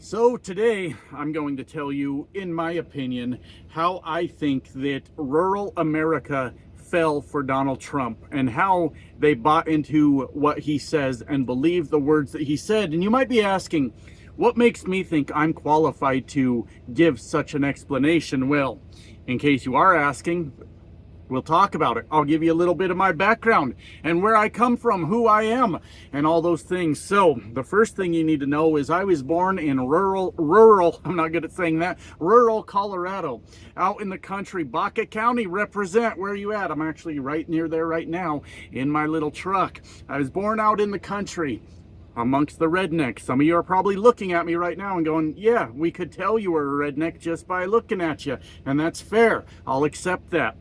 So today I'm going to tell you, in my opinion, how I think that rural America fell for Donald Trump and how they bought into what he says and believe the words that he said. And you might be asking, what makes me think I'm qualified to give such an explanation? Well, in case you are asking, we'll talk about it. I'll give you a little bit of my background and where I come from, who I am, and all those things. So the first thing you need to know is I was born in rural, I'm not good at saying that, rural Colorado, out in the country. Baca County, represent. Where are you at? I'm actually right near there right now in my little truck. I was born out in the country amongst the rednecks. Some of you are probably looking at me right now and going, yeah, we could tell you were a redneck just by looking at you. And that's fair. I'll accept that.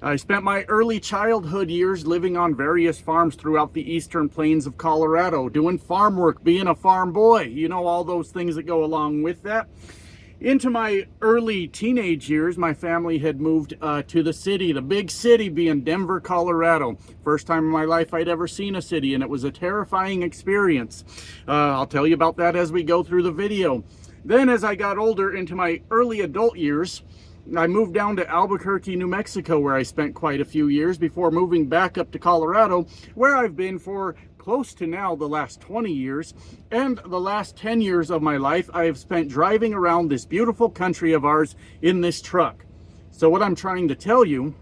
I spent my early childhood years living on various farms throughout the eastern plains of Colorado, doing farm work, being a farm boy, you know, all those things that go along with that. Into my early teenage years, my family had moved to the city, the big city being Denver, Colorado. First time in my life I'd ever seen a city, and it was a terrifying experience. I'll tell you about that as we go through the video. Then as I got older, into my early adult years, I moved down to Albuquerque, New Mexico, where I spent quite a few years before moving back up to Colorado, where I've been for close to now the last 20 years. And the last 10 years of my life, I have spent driving around this beautiful country of ours in this truck. So what I'm trying to tell you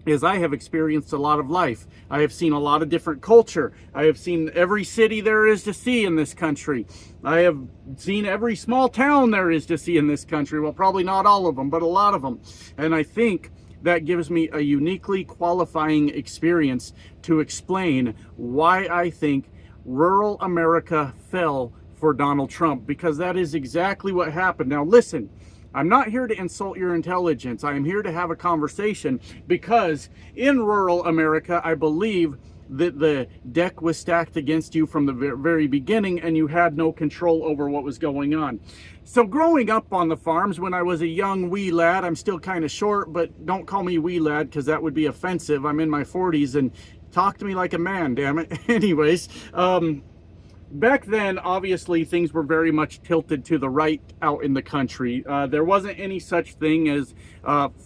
is I have experienced a lot of life. I have seen a lot of different culture. I have seen every city there is to see in this country. I have seen every small town there is to see in this country. Well, probably not all of them, but a lot of them. And I think that gives me a uniquely qualifying experience to explain why I think rural America fell for Donald Trump, because that is exactly what happened. Now listen, I'm not here to insult your intelligence. I am here to have a conversation, because in rural America, I believe that the deck was stacked against you from the very beginning, and you had no control over what was going on. So growing up on the farms when I was a young wee lad, I'm still kind of short, but don't call me wee lad because that would be offensive. I'm in my 40s, and talk to me like a man, damn it. Anyways, back then, obviously, things were very much tilted to the right out in the country. There wasn't any such thing as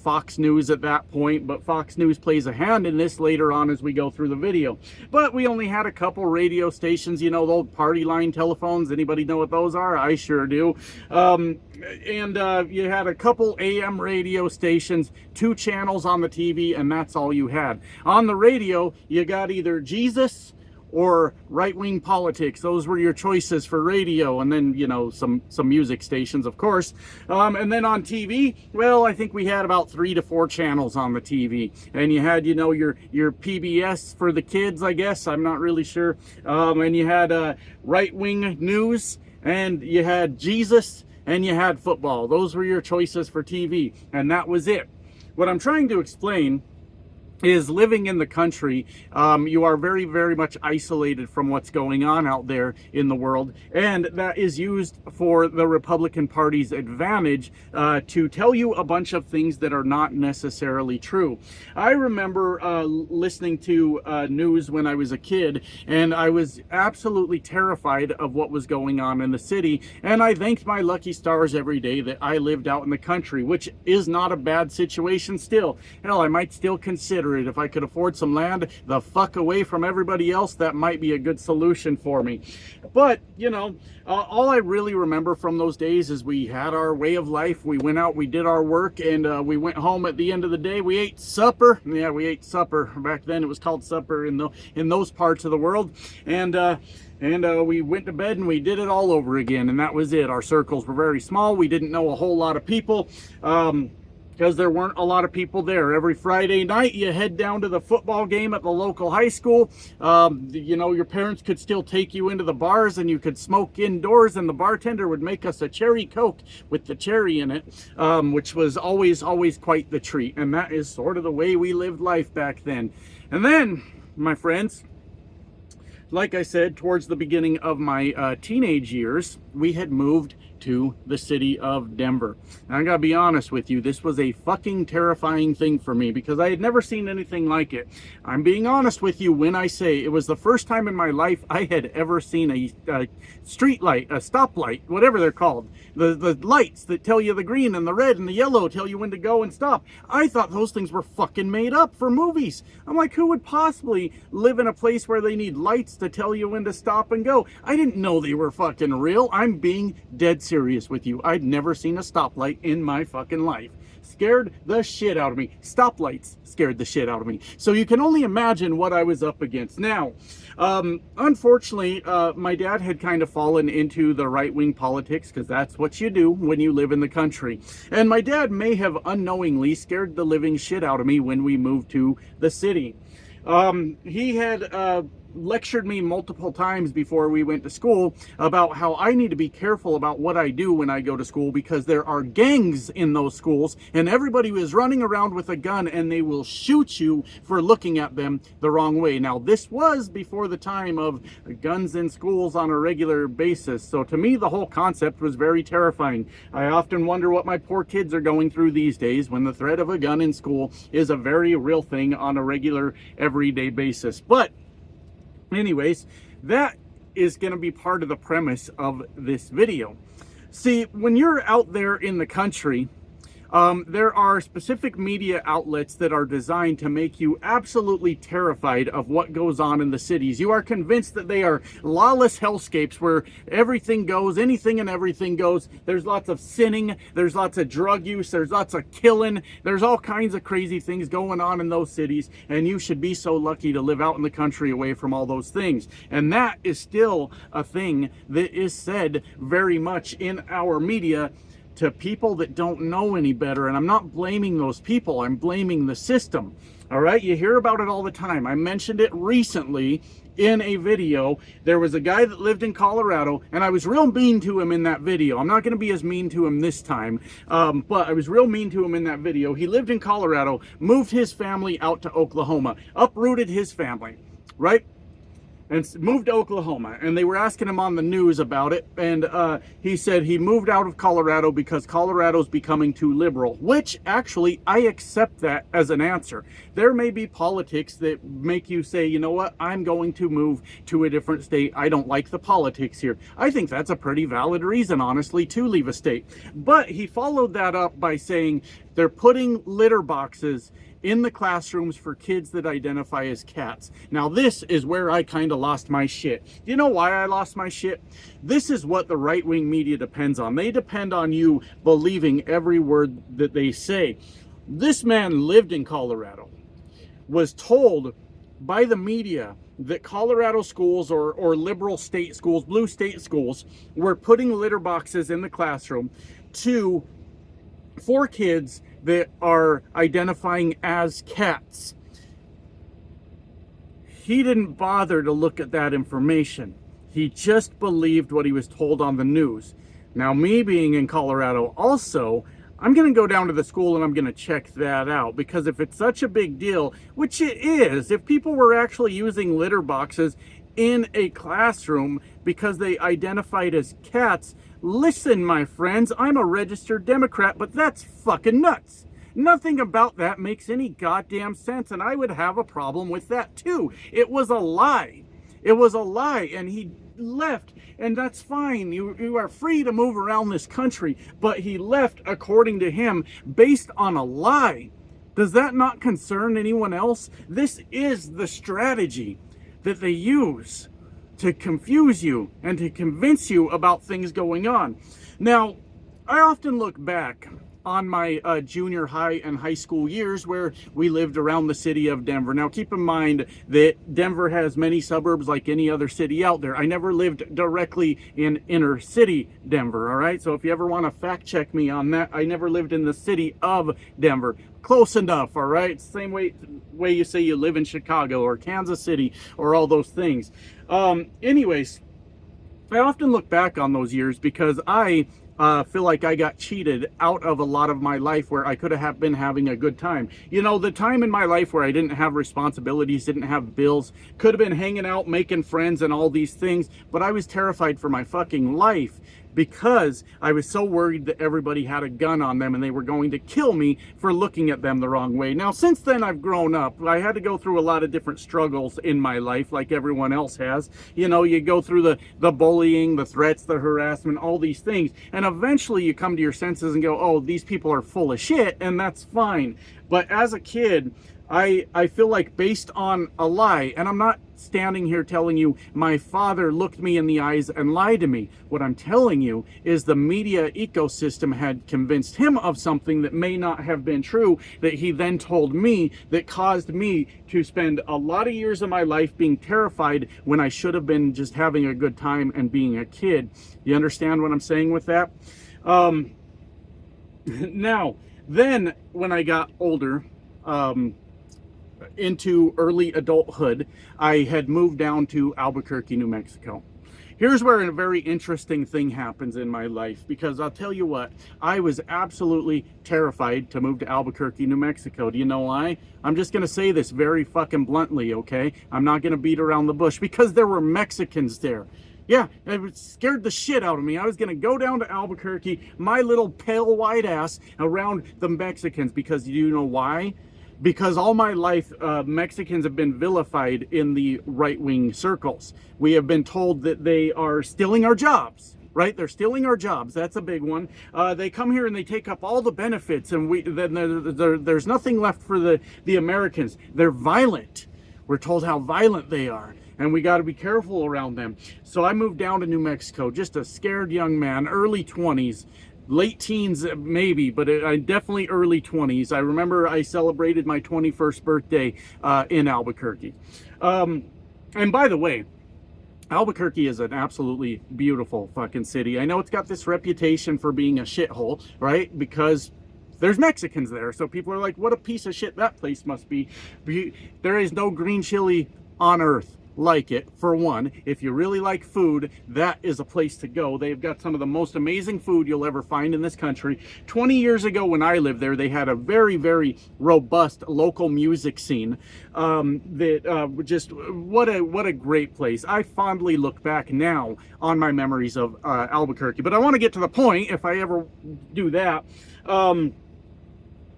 Fox News at that point, but Fox News plays a hand in this later on as we go through the video. But we only had a couple radio stations, you know, the old party line telephones. Anybody know what those are? I sure do. You had a couple AM radio stations, 2 channels on the TV, and that's all you had. On the radio, you got either Jesus or right-wing politics. Those were your choices for radio, and then, you know, some music stations, of course. And then on TV, well, I think we had about 3 to 4 channels on the TV, and you had, you know, your PBS for the kids, I guess, I'm not really sure. And you had right-wing news, and you had Jesus, and you had football. Those were your choices for TV, and that was it. What I'm trying to explain is living in the country, you are very, very much isolated from what's going on out there in the world, and that is used for the Republican Party's advantage to tell you a bunch of things that are not necessarily true. I remember listening to news when I was a kid, and I was absolutely terrified of what was going on in the city, and I thanked my lucky stars every day that I lived out in the country, which is not a bad situation still. Hell, I might still consider it. If I could afford some land the fuck away from everybody else, that might be a good solution for me. But, you know, all I really remember from those days is we had our way of life. We went out, we did our work, and we went home at the end of the day. We ate supper. Yeah, we ate supper. Back then it was called supper in those parts of the world. And we went to bed and we did it all over again, and that was it. Our circles were very small. We didn't know a whole lot of people. Because there weren't a lot of people there. Every Friday night, you head down to the football game at the local high school. You know, your parents could still take you into the bars, and you could smoke indoors, and the bartender would make us a cherry Coke with the cherry in it, which was always quite the treat. And that is sort of the way we lived life back then. And then, my friends, like I said, towards the beginning of my teenage years, we had moved to the city of Denver. And I gotta be honest with you, this was a fucking terrifying thing for me because I had never seen anything like it. I'm being honest with you when I say it was the first time in my life I had ever seen a street light, a stoplight, whatever they're called. The lights that tell you the green and the red and the yellow tell you when to go and stop. I thought those things were fucking made up for movies. I'm like, who would possibly live in a place where they need lights to tell you when to stop and go? I didn't know they were fucking real. I'm being dead serious with you. I'd never seen a stoplight in my fucking life. Scared the shit out of me. Stoplights scared the shit out of me. So you can only imagine what I was up against. Now, unfortunately, my dad had kind of fallen into the right-wing politics because that's what you do when you live in the country. And my dad may have unknowingly scared the living shit out of me when we moved to the city. He had lectured me multiple times before we went to school about how I need to be careful about what I do when I go to school because there are gangs in those schools and everybody is running around with a gun and they will shoot you for looking at them the wrong way. Now, this was before the time of guns in schools on a regular basis. So to me, the whole concept was very terrifying. I often wonder what my poor kids are going through these days when the threat of a gun in school is a very real thing on a regular, everyday basis. But anyways, that is going to be part of the premise of this video. See, when you're out there in the country, there are specific media outlets that are designed to make you absolutely terrified of what goes on in the cities. You are convinced that they are lawless hellscapes where everything goes, anything and everything goes. There's lots of sinning, there's lots of drug use, there's lots of killing, there's all kinds of crazy things going on in those cities, and you should be so lucky to live out in the country away from all those things. And that is still a thing that is said very much in our media to people that don't know any better. And I'm not blaming those people, I'm blaming the system. All right, you hear about it all the time. I mentioned it recently in a video. There was a guy that lived in Colorado, and I was real mean to him in that video. I'm not going to be as mean to him this time, but I was real mean to him in that video. He lived in Colorado, moved his family out to Oklahoma, uprooted his family, right? And moved to Oklahoma, and they were asking him on the news about it, and he said he moved out of Colorado because Colorado's becoming too liberal, which actually I accept that as an answer. There may be politics that make you say, you know what, I'm going to move to a different state. I don't like the politics here. I think that's a pretty valid reason, honestly, to leave a state. But he followed that up by saying they're putting litter boxes in the classrooms for kids that identify as cats. Now, this is where I kind of lost my shit. You know why I lost my shit? This is what the right-wing media depends on. They depend on you believing every word that they say. This man lived in Colorado, was told by the media that Colorado schools or liberal state schools, blue state schools, were putting litter boxes in the classroom for kids that are identifying as cats. He didn't bother to look at that information. He just believed what he was told on the news. Now, me being in Colorado also, I'm going to go down to the school and I'm going to check that out, because if it's such a big deal, which it is, if people were actually using litter boxes in a classroom because they identified as cats, listen, my friends, I'm a registered Democrat, but that's fucking nuts. Nothing about that makes any goddamn sense, and I would have a problem with that too. It was a lie. It was a lie, and he left, and that's fine. You are free to move around this country, but he left, according to him, based on a lie. Does that not concern anyone else? This is the strategy that they use to confuse you and to convince you about things going on. Now, I often look back on my junior high and high school years where we lived around the city of Denver. Now, keep in mind that Denver has many suburbs like any other city out there. I never lived directly in inner city Denver, all right? So if you ever want to fact check me on that, I never lived in the city of Denver. Close enough, all right? Same way you say you live in Chicago or Kansas City or all those things. Anyways, I often look back on those years because I feel like I got cheated out of a lot of my life where I could have been having a good time. You know, the time in my life where I didn't have responsibilities, didn't have bills, could have been hanging out, making friends and all these things, but I was terrified for my fucking life. because I was so worried that everybody had a gun on them and they were going to kill me for looking at them the wrong way. Now, since then, I've grown up. I had to go through a lot of different struggles in my life, like everyone else has. You know, you go through the bullying, the threats, the harassment, all these things, and eventually you come to your senses and go, oh, these people are full of shit, and that's fine. But as a kid, I feel like, based on a lie, and I'm not standing here telling you my father looked me in the eyes and lied to me. What I'm telling you is the media ecosystem had convinced him of something that may not have been true, that he then told me, that caused me to spend a lot of years of my life being terrified when I should have been just having a good time and being a kid. You understand what I'm saying with that? Now, then when I got older, into early adulthood, I had moved down to Albuquerque, New Mexico. Here's where a very interesting thing happens in my life, because I'll tell you what, I was absolutely terrified to move to Albuquerque, New Mexico. Do you know why? I'm just going to say this very fucking bluntly, okay? I'm not going to beat around the bush, because there were Mexicans there. Yeah, it scared the shit out of me. I was going to go down to Albuquerque, my little pale white ass, around the Mexicans, because you know why? Because all my life, Mexicans have been vilified in the right-wing circles. We have been told that they are stealing our jobs, right? They're stealing our jobs. That's a big one. They come here and they take up all the benefits, and there's nothing left for the Americans. They're violent. We're told how violent they are, and we got to be careful around them. So I moved down to New Mexico, just a scared young man, early 20s. Late teens, maybe, but I definitely early 20s. I remember I celebrated my 21st birthday in Albuquerque. And by the way, Albuquerque is an absolutely beautiful fucking city. I know it's got this reputation for being a shithole, right? Because there's Mexicans there. So people are like, what a piece of shit that place must be. There is no green chili on earth like it. For one, if you really like food, that is a place to go. They've got some of the most amazing food you'll ever find in this country. 20 years ago when I lived there, they had a very, very robust local music scene. Just what a great place. I fondly look back now on my memories of Albuquerque, but I want to get to the point, if I ever do that.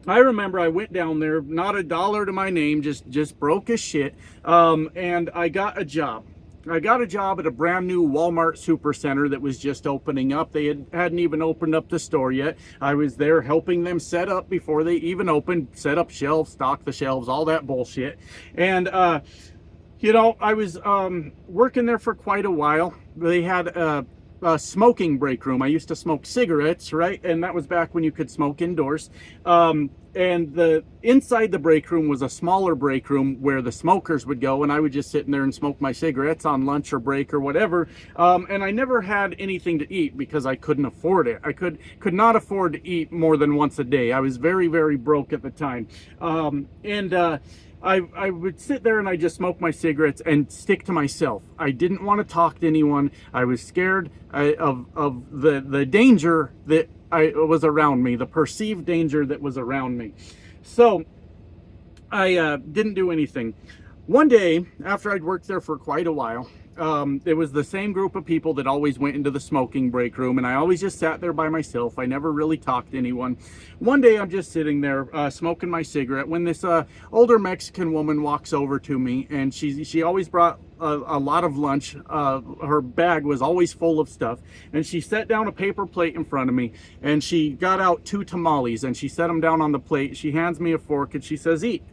I remember I went down there, not a dollar to my name, just broke as shit, and I got a job. I got a job at a brand new Walmart supercenter that was just opening up. They hadn't even opened up the store yet. I was there helping them set up before they even opened, set up shelves, stock the shelves, all that bullshit. And, you know, I was working there for quite a while. They had a smoking break room. I used to smoke cigarettes, right? And that was back when you could smoke indoors. And the inside the break room was a smaller break room where the smokers would go, and I would just sit in there and smoke my cigarettes on lunch or break or whatever. And I never had anything to eat because I couldn't afford it. I could not afford to eat more than once a day. I was very, very broke at the time. I would sit there and I just smoke my cigarettes and stick to myself. I didn't want to talk to anyone. I was scared of the danger that was around me, the perceived danger that was around me. So I didn't do anything. One day, after I'd worked there for quite a while, it was the same group of people that always went into the smoking break room, and I always just sat there by myself. I never really talked to anyone. One day I'm just sitting there smoking my cigarette when this older Mexican woman walks over to me, and she always brought a lot of lunch. Her bag was always full of stuff, and she set down a paper plate in front of me, and she got out 2 tamales, and she set them down on the plate. She hands me a fork, and she says, "Eat."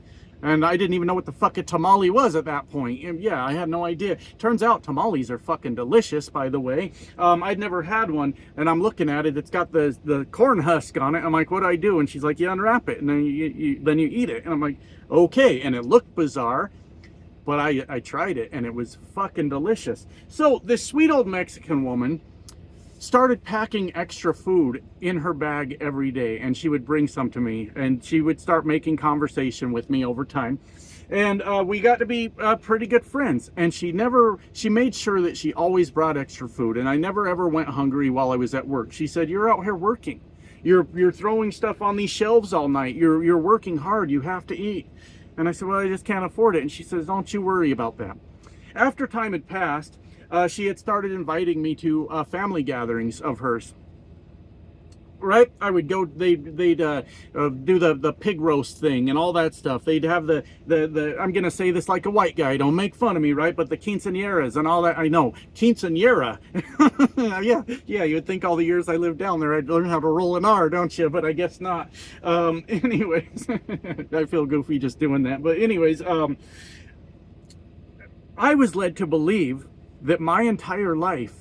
And I didn't even know what the fuck a tamale was at that point. And yeah, I had no idea. Turns out tamales are fucking delicious, by the way. I'd never had one, and I'm looking at it. It's got the corn husk on it. I'm like, what do I do? And she's like, you unwrap it, and then you eat it. And I'm like, okay. And it looked bizarre, but I tried it, and it was fucking delicious. So this sweet old Mexican woman started packing extra food in her bag every day, and she would bring some to me, and she would start making conversation with me over time, and we got to be pretty good friends. And she made sure that she always brought extra food, and I never ever went hungry while I was at work. She said, "You're out here working, you're throwing stuff on these shelves all night, you're working hard, you have to eat." And I said, "Well, I just can't afford it." And she says, "Don't you worry about that." After time had passed, she had started inviting me to family gatherings of hers. Right, I would go. They'd do the pig roast thing and all that stuff. They'd have the I'm gonna say this like a white guy. Don't make fun of me, right? But the quinceañeras and all that. I know quinceañera. yeah. You would think all the years I lived down there I'd learn how to roll an R, don't you? But I guess not. Anyways, I feel goofy just doing that. But anyways, I was led to believe that my entire life,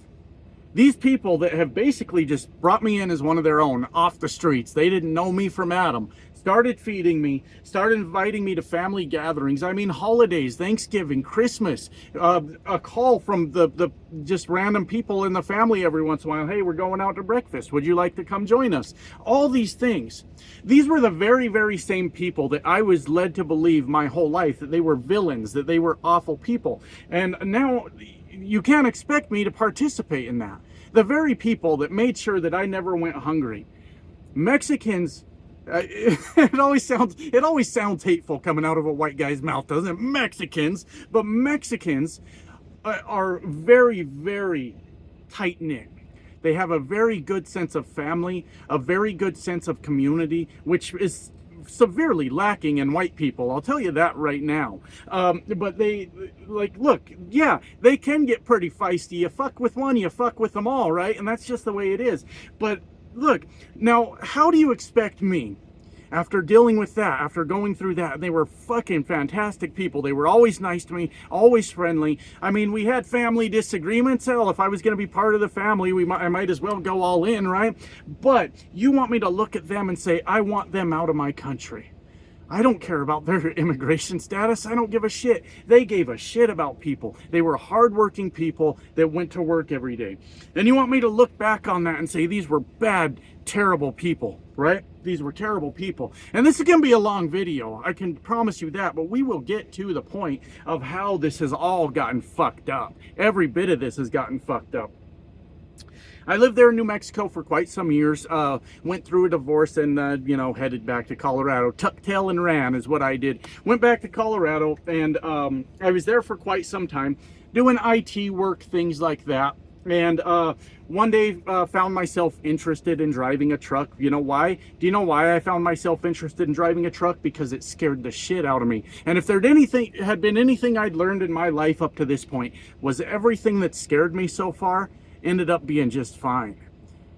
these people that have basically just brought me in as one of their own off the streets, they didn't know me from Adam, started feeding me, started inviting me to family gatherings. I mean, holidays, Thanksgiving, Christmas, a call from the just random people in the family every once in a while. Hey, we're going out to breakfast. Would you like to come join us? All these things. These were the very, very same people that I was led to believe my whole life, that they were villains, that they were awful people. And now you can't expect me to participate in that. The very people that made sure that I never went hungry. Mexicans, it always sounds hateful coming out of a white guy's mouth, doesn't it? Mexicans, but Mexicans are very, very tight-knit. They have a very good sense of family, a very good sense of community, which is severely lacking in white people. I'll tell you that right now. But they, like, look, yeah, they can get pretty feisty. You fuck with one, you fuck with them all, right? And that's just the way it is. But look, now, how do you expect me, after dealing with that, after going through that? They were fucking fantastic people. They were always nice to me, always friendly. I mean, we had family disagreements. Hell, if I was going to be part of the family, I might as well go all in, right? But you want me to look at them and say, I want them out of my country. I don't care about their immigration status. I don't give a shit. They gave a shit about people. They were hardworking people that went to work every day. And you want me to look back on that and say these were bad, terrible people, right? These were terrible people. And this is going to be a long video. I can promise you that. But we will get to the point of how this has all gotten fucked up. Every bit of this has gotten fucked up. I lived there in New Mexico for quite some years, went through a divorce and, headed back to Colorado. Tucked tail and ran is what I did. Went back to Colorado and I was there for quite some time doing IT work, things like that. And one day found myself interested in driving a truck. You know why? Do you know why I found myself interested in driving a truck? Because it scared the shit out of me. And if there had been anything I'd learned in my life up to this point, was everything that scared me so far ended up being just fine.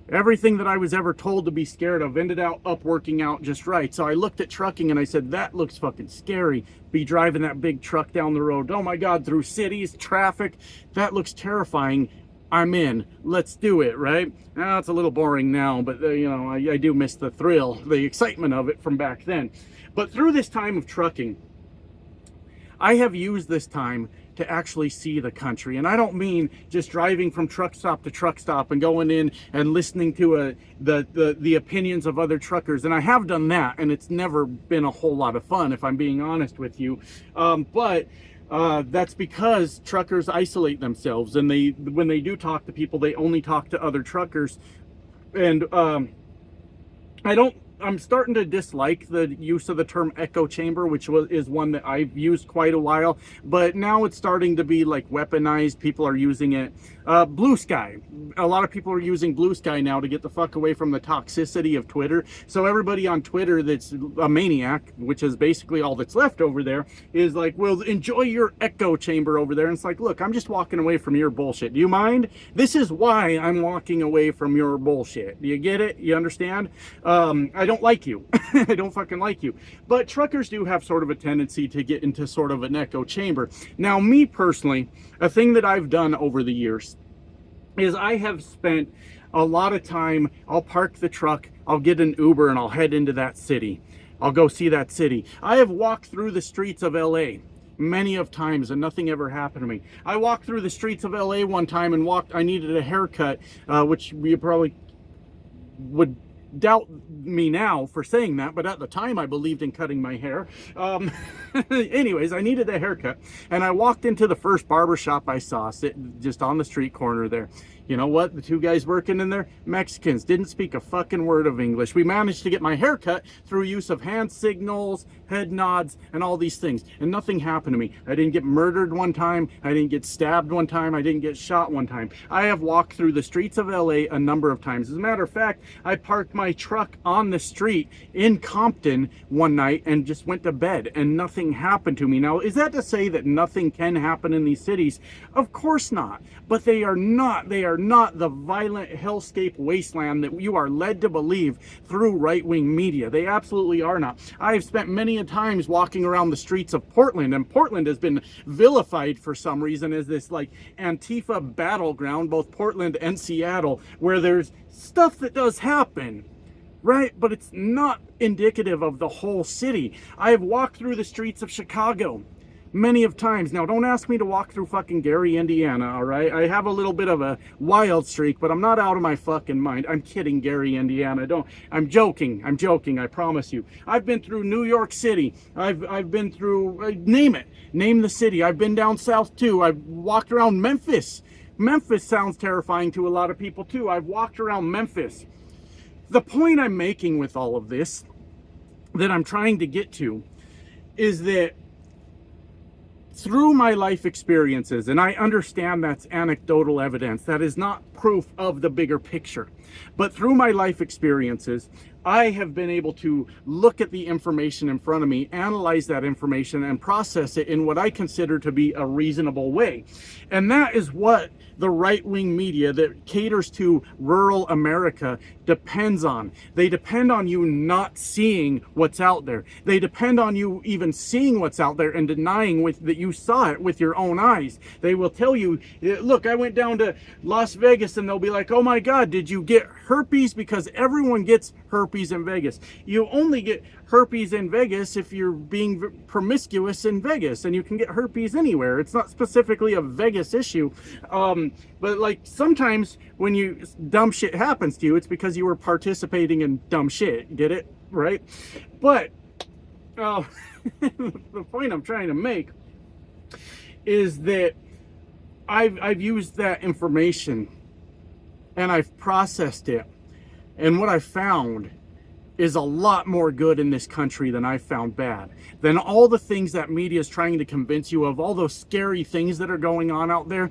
Everything that I was ever told to be scared of ended up working out just right. So I looked at trucking and I said, that looks fucking scary. Be driving that big truck down the road. Oh my God, through cities, traffic. That looks terrifying. I'm in. Let's do it, right? Now, it's a little boring now, but I do miss the thrill, the excitement of it from back then. But through this time of trucking, I have used this time to actually see the country. And I don't mean just driving from truck stop to truck stop and going in and listening to the opinions of other truckers. And I have done that, and it's never been a whole lot of fun, if I'm being honest with you. But that's because truckers isolate themselves, and when they do talk to people, they only talk to other truckers. And I'm starting to dislike the use of the term echo chamber, which is one that I've used quite a while, but now it's starting to be like weaponized. People are using it. Blue sky. A lot of people are using blue sky now to get the fuck away from the toxicity of Twitter. So everybody on Twitter that's a maniac, which is basically all that's left over there, is like, well, enjoy your echo chamber over there. And it's like, look, I'm just walking away from your bullshit. Do you mind? This is why I'm walking away from your bullshit. Do you get it? You understand? I don't like you. I don't fucking like you. But truckers do have sort of a tendency to get into sort of an echo chamber. Now, me personally, a thing that I've done over the years is I have spent a lot of time, I'll park the truck, I'll get an Uber, and I'll head into that city. I'll go see that city. I have walked through the streets of LA many of times and nothing ever happened to me. I walked through the streets of LA one time and I needed a haircut, which you probably would doubt me now for saying that, but at the time I believed in cutting my hair. Anyways, I needed a haircut, and I walked into the first barber shop I saw, sitting just on the street corner there. You know what? The two guys working in there, Mexicans, didn't speak a fucking word of English. We managed to get my hair cut through use of hand signals, head nods, and all these things. And nothing happened to me. I didn't get murdered one time. I didn't get stabbed one time. I didn't get shot one time. I have walked through the streets of LA a number of times. As a matter of fact, I parked my truck on the street in Compton one night and just went to bed, and nothing happened to me. Now, is that to say that nothing can happen in these cities? Of course not. But they are not the violent hellscape wasteland that you are led to believe through right-wing media. They absolutely are not. I have spent many a times walking around the streets of Portland, and Portland has been vilified for some reason as this like Antifa battleground, both Portland and Seattle, where there's stuff that does happen, right? But it's not indicative of the whole city. I have walked through the streets of Chicago many of times. Now, don't ask me to walk through fucking Gary, Indiana, all right? I have a little bit of a wild streak, but I'm not out of my fucking mind. I'm kidding, Gary, Indiana. I'm joking, I promise you. I've been through New York City. I've been through, name it. Name the city. I've been down south, too. I've walked around Memphis. Memphis sounds terrifying to a lot of people, too. I've walked around Memphis. The point I'm making with all of this, that I'm trying to get to, is that through my life experiences, and I understand that's anecdotal evidence, that is not proof of the bigger picture, but through my life experiences, I have been able to look at the information in front of me, analyze that information, and process it in what I consider to be a reasonable way. And that is what the right-wing media that caters to rural America depends on. They depend on you not seeing what's out there. They depend on you even seeing what's out there and denying that you saw it with your own eyes. They will tell you, look, I went down to Las Vegas, and they'll be like, oh my God, did you get herpes? Because everyone gets herpes in Vegas. You only get herpes in Vegas if you're being promiscuous in Vegas, and you can get herpes anywhere. It's not specifically a Vegas issue. But like sometimes when dumb shit happens to you, it's because you were participating in dumb shit. Get it? Right? But the point I'm trying to make is that I've used that information and I've processed it, and what I found is a lot more good in this country than I found bad. Than all the things that media is trying to convince you of, all those scary things that are going on out there.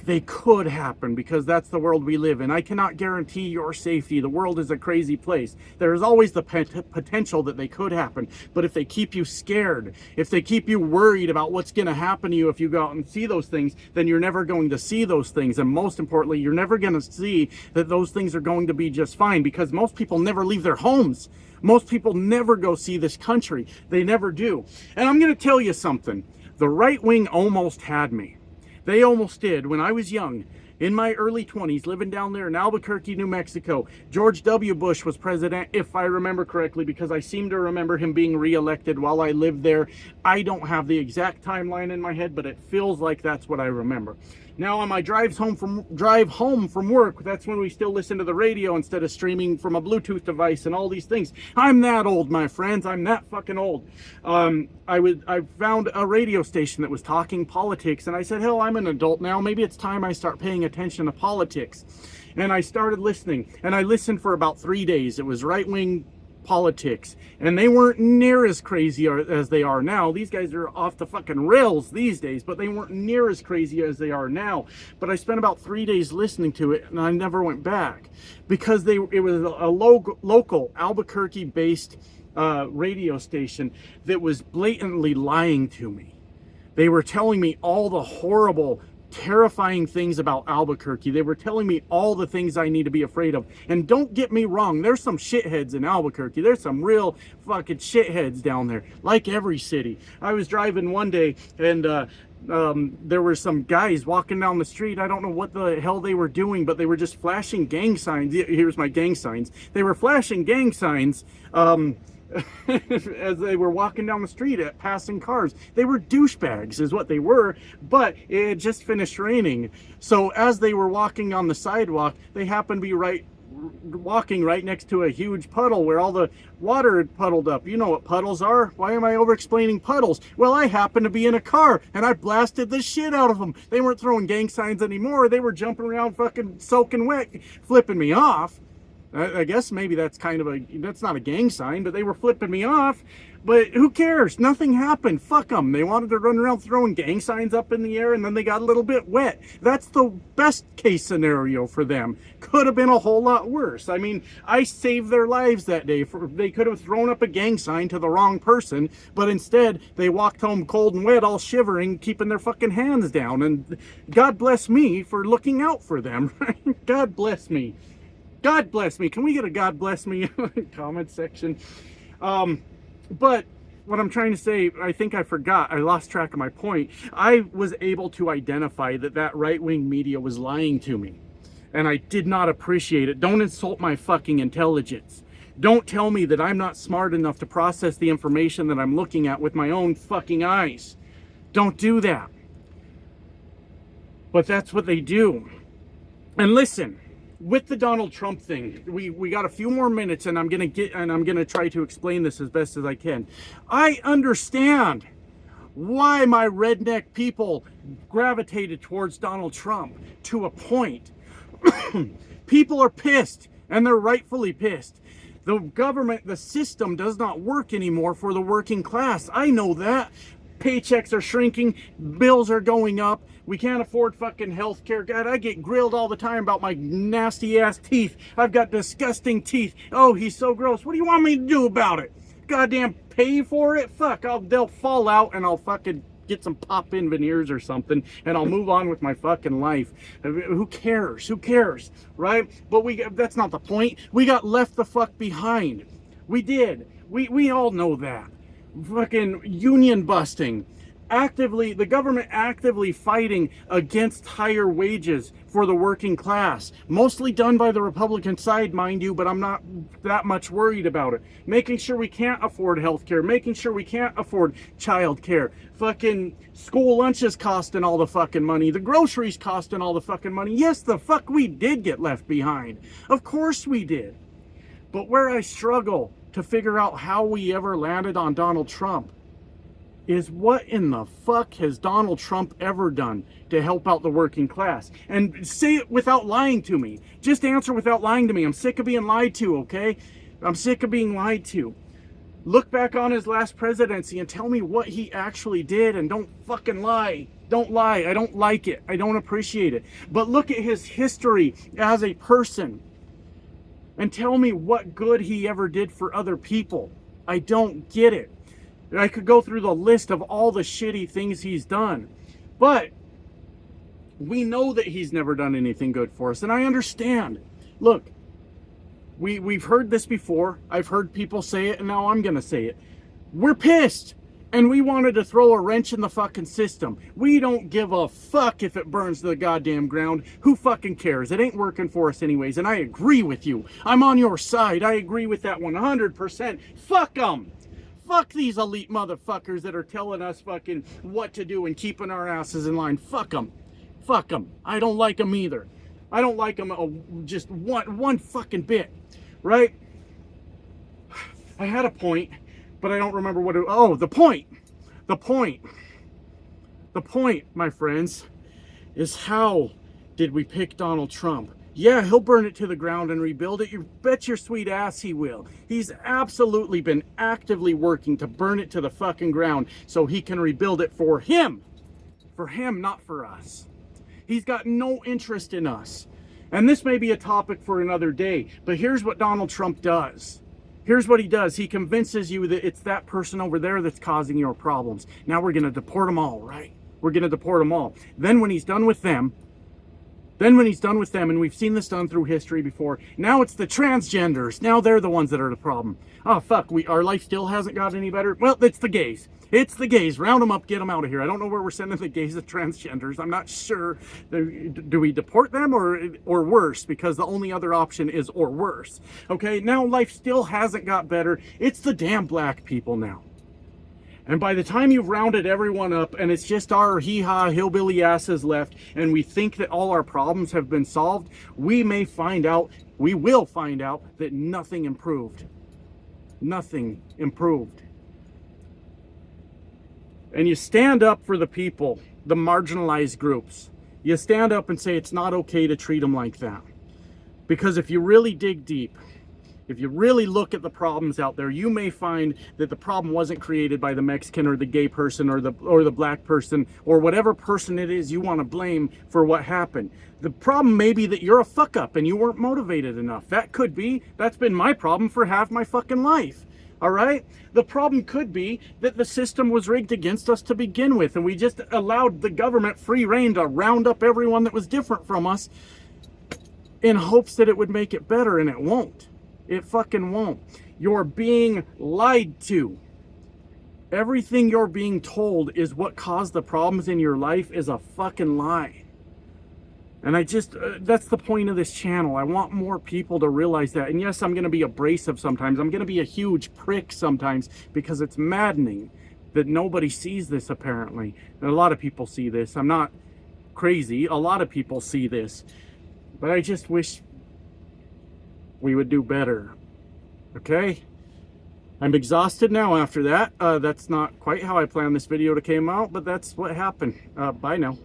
They could happen because that's the world we live in. I cannot guarantee your safety. The world is a crazy place. There is always the potential that they could happen. But if they keep you scared, if they keep you worried about what's going to happen to you if you go out and see those things, then you're never going to see those things. And most importantly, you're never going to see that those things are going to be just fine, because most people never leave their homes. Most people never go see this country. They never do. And I'm going to tell you something. The right wing almost had me. They almost did. When I was young, in my early 20s, living down there in Albuquerque, New Mexico, George W. Bush was president, if I remember correctly, because I seem to remember him being reelected while I lived there. I don't have the exact timeline in my head, but it feels like that's what I remember. Now, on my drive home from work, that's when we still listen to the radio instead of streaming from a Bluetooth device and all these things. I'm that old, my friends. I'm that fucking old. I found a radio station that was talking politics, and I said, hell, I'm an adult now. Maybe it's time I start paying attention to politics. And I started listening, and I listened for about 3 days. It was right-wing politics, and they weren't near as crazy as they are now. These guys are off the fucking rails these days, but they weren't near as crazy as they are now. But I spent about 3 days listening to it, and I never went back, because it was a local Albuquerque based radio station that was blatantly lying to me. They were telling me all the horrible, terrifying things about Albuquerque. They were telling me all the things I need to be afraid of. And don't get me wrong, there's some shitheads in Albuquerque. There's some real fucking shitheads down there, like every city. I was driving one day, and there were some guys walking down the street. I don't know what the hell they were doing, but they were just flashing gang signs. Here's my gang signs. They were flashing gang signs as they were walking down the street at passing cars. They were douchebags is what they were, but it had just finished raining. So as they were walking on the sidewalk, they happened to be right walking right next to a huge puddle where all the water had puddled up. You know what puddles are. Why am I over explaining puddles? Well, I happened to be in a car and I blasted the shit out of them. They weren't throwing gang signs anymore. They were jumping around fucking soaking wet, flipping me off. I guess maybe that's that's not a gang sign, but they were flipping me off. But who cares? Nothing happened. Fuck them. They wanted to run around throwing gang signs up in the air, and then they got a little bit wet. That's the best case scenario for them. Could have been a whole lot worse. I mean, I saved their lives that day. They could have thrown up a gang sign to the wrong person, but instead they walked home cold and wet, all shivering, keeping their fucking hands down. And God bless me for looking out for them. God bless me. God bless me. Can we get a God bless me comment section? But what I'm trying to say, I think I forgot. I lost track of my point. I was able to identify that right-wing media was lying to me. And I did not appreciate it. Don't insult my fucking intelligence. Don't tell me that I'm not smart enough to process the information that I'm looking at with my own fucking eyes. Don't do that. But that's what they do. And listen, with the Donald Trump thing, we got a few more minutes, and I'm gonna try to explain this as best as I can. I understand why my redneck people gravitated towards Donald Trump to a point. People are pissed, and they're rightfully pissed. The government, the system does not work anymore for the working class. I know that. Paychecks are shrinking, bills are going up. We can't afford fucking health care. God, I get grilled all the time about my nasty ass teeth. I've got disgusting teeth. Oh, he's so gross. What do you want me to do about it? Goddamn pay for it? Fuck, they'll fall out and I'll fucking get some pop-in veneers or something and I'll move on with my fucking life. Who cares? Who cares? Right? But that's not the point. We got left the fuck behind. We did. We all know that. Fucking union busting. The government actively fighting against higher wages for the working class. Mostly done by the Republican side, mind you, but I'm not that much worried about it. Making sure we can't afford health care. Making sure we can't afford child care. Fucking school lunches costing all the fucking money. The groceries costing all the fucking money. Yes, the fuck we did get left behind. Of course we did. But where I struggle to figure out how we ever landed on Donald Trump is what in the fuck has Donald Trump ever done to help out the working class? And say it without lying to me. Just answer without lying to me. I'm sick of being lied to, okay? I'm sick of being lied to. Look back on his last presidency and tell me what he actually did, and don't fucking lie. Don't lie. I don't like it. I don't appreciate it. But look at his history as a person and tell me what good he ever did for other people. I don't get it. I could go through the list of all the shitty things he's done. But we know that he's never done anything good for us. And I understand. Look, we've heard this before. I've heard people say it, and now I'm going to say it. We're pissed. And we wanted to throw a wrench in the fucking system. We don't give a fuck if it burns to the goddamn ground. Who fucking cares? It ain't working for us anyways. And I agree with you. I'm on your side. I agree with that 100%. Fuck them. Fuck these elite motherfuckers that are telling us fucking what to do and keeping our asses in line. Fuck them. Fuck them. I don't like them either. I don't like them just one fucking bit. Right? I had a point, but I don't remember what it... Oh, the point. The point, my friends, is how did we pick Donald Trump? Yeah, he'll burn it to the ground and rebuild it. You bet your sweet ass he will. He's absolutely been actively working to burn it to the fucking ground so he can rebuild it for him. For him, not for us. He's got no interest in us. And this may be a topic for another day, but here's what Donald Trump does. Here's what he does. He convinces you that it's that person over there that's causing your problems. Now we're going to deport them all, right? We're going to deport them all. Then when he's done with them, and we've seen this done through history before, now it's the transgenders. Now they're the ones that are the problem. Oh, fuck, our life still hasn't got any better? Well, it's the gays. It's the gays. Round them up, get them out of here. I don't know where we're sending the gays and transgenders. I'm not sure. Do we deport them or worse? Because the only other option is or worse. Okay, now life still hasn't got better. It's the damn black people now. And by the time you've rounded everyone up and it's just our hee-haw hillbilly asses left and we think that all our problems have been solved, we will find out that nothing improved. Nothing improved. And you stand up for the people, the marginalized groups. You stand up and say it's not okay to treat them like that. Because if you really dig deep, if you really look at the problems out there, you may find that the problem wasn't created by the Mexican or the gay person or the black person or whatever person it is you want to blame for what happened. The problem may be that you're a fuck up and you weren't motivated enough. That could be. That's been my problem for half my fucking life. All right? The problem could be that the system was rigged against us to begin with, and we just allowed the government free rein to round up everyone that was different from us in hopes that it would make it better, and it won't. It fucking won't. You're being lied to. Everything you're being told is what caused the problems in your life is a fucking lie. And that's the point of this channel. I want more people to realize that. And yes, I'm going to be abrasive sometimes. I'm going to be a huge prick sometimes because it's maddening that nobody sees this apparently. And a lot of people see this. I'm not crazy. A lot of people see this. But I just wish we would do better. Okay? I'm exhausted now after that. That's not quite how I planned this video to come out, but that's what happened. Bye now.